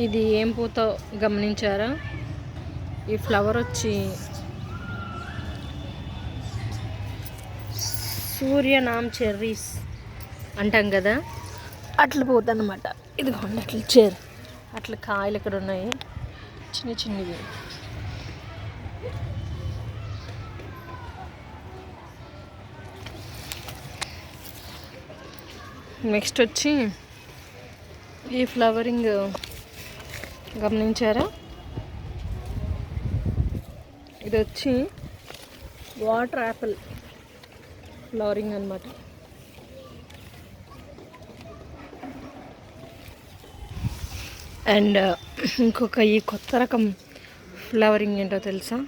ఇది ఏం పూతో గమనించారా? ఈ ఫ్లవర్ వచ్చి సూర్యనామ్ చెర్రీస్ అంటాం కదా, అట్లా పోతుందన్నమాట. ఇదిగోండి అట్లా అట్లా కాయలు ఇక్కడ ఉన్నాయి, చిన్న చిన్నవి. నెక్స్ట్ వచ్చి ఈ ఫ్లవరింగ్ గమనించారా? ఇది వచ్చి వాటర్ యాపిల్ ఫ్లవరింగ్ అన్నమాట. అండ్ ఇంకొక ఈ కొత్త రకం ఫ్లవరింగ్ ఏంటో తెలుసా?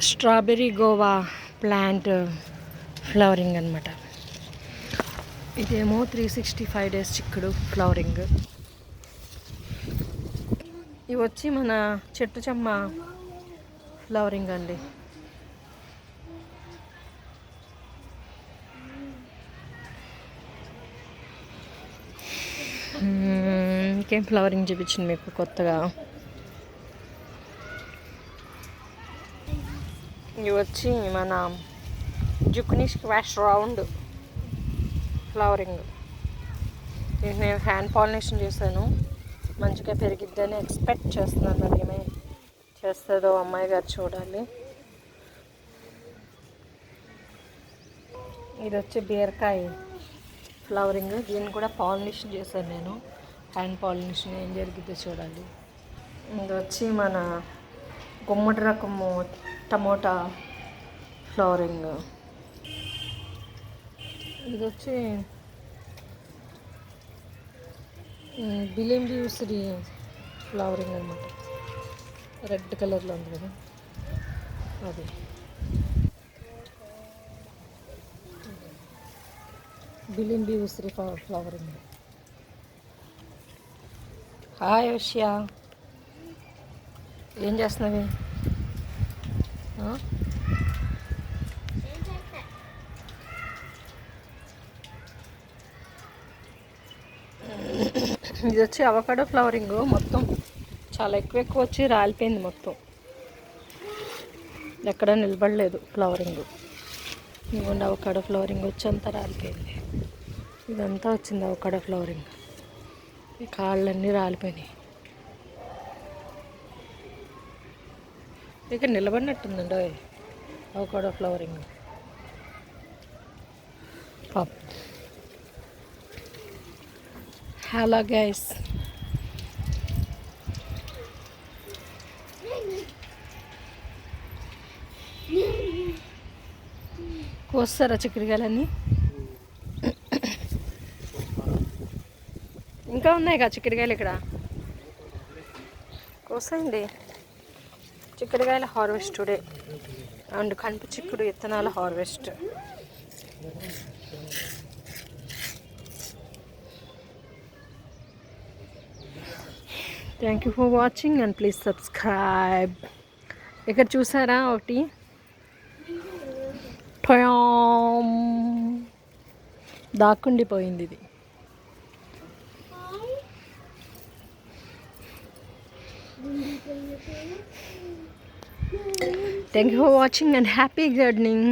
స్ట్రాబెర్రీ గోవా ప్లాంట్ ఫ్లవరింగ్ అనమాట. ఇదేమో 365 days చిక్కుడు ఫ్లవరింగ్. ఇవి వచ్చి మన చెట్టు చెమ్మ ఫ్లవరింగ్ అండి. ఇంకేం ఫ్లవరింగ్ చూపించింది మీకు కొత్తగా? ఇవి వచ్చి మన జుక్నీ స్క్వాష్ రౌండ్ ఫ్లవరింగ్. నేను హ్యాండ్ పాలినేషన్ చేశాను, మంచిగా పెరిగిద్దని ఎక్స్పెక్ట్ చేస్తున్నాను. మరి ఏమై చేస్తుందో అమ్మాయి గారు చూడాలి. ఇది వచ్చి బీరకాయ ఫ్లవరింగ్. దీన్ని కూడా పాలినేషన్ చేశాను నేను, హ్యాండ్ పాలినేషన్. ఏం జరిగిద్దో చూడాలి. ఇది వచ్చి మన గుమ్మడి రకము టమోటా ఫ్లవరింగ్. ఇది వచ్చి బిలింబి ఉసిరి ఫ్లవరింగ్ అనమాట. రెడ్ కలర్లో ఉంది కదా అది. బిలింబి ఉసిరి ఫ్లవరింగ్. హాయ్ ఉషియా, ఏం చేస్తున్నావి? ఇది వచ్చి అవకాడో ఫ్లవరింగ్. మొత్తం చాలా ఎక్కువ వచ్చి రాలిపోయింది మొత్తం, ఎక్కడ నిలబడలేదు ఫ్లవరింగ్. ఇదిగోండి అవకాడో ఫ్లవరింగ్ వచ్చి అంతా రాలిపోయింది. ఇదంతా వచ్చింది అవకాడో ఫ్లవరింగ్. ఈ కాళ్ళన్నీ రాలిపోయినాయి. ఇక్కడ నిలబడినట్టుందండి avocado flowering. Pop. Hello guys, కోస్తారా చిక్కుడుకాయలన్నీ? ఇంకా ఉన్నాయి కదా చిక్కుడుకాయలు ఇక్కడ, కోసేయండి. చిక్కుడుకాయల హార్వెస్ట్ టుడే. అండ్ కణుపు చిక్కుడు విత్తనాల harvest. Thank you for watching and please subscribe. ఇక్కడ చూసారా ఒకటి దాక్కుండిపోయింది ఇది. Thank you for watching and happy gardening.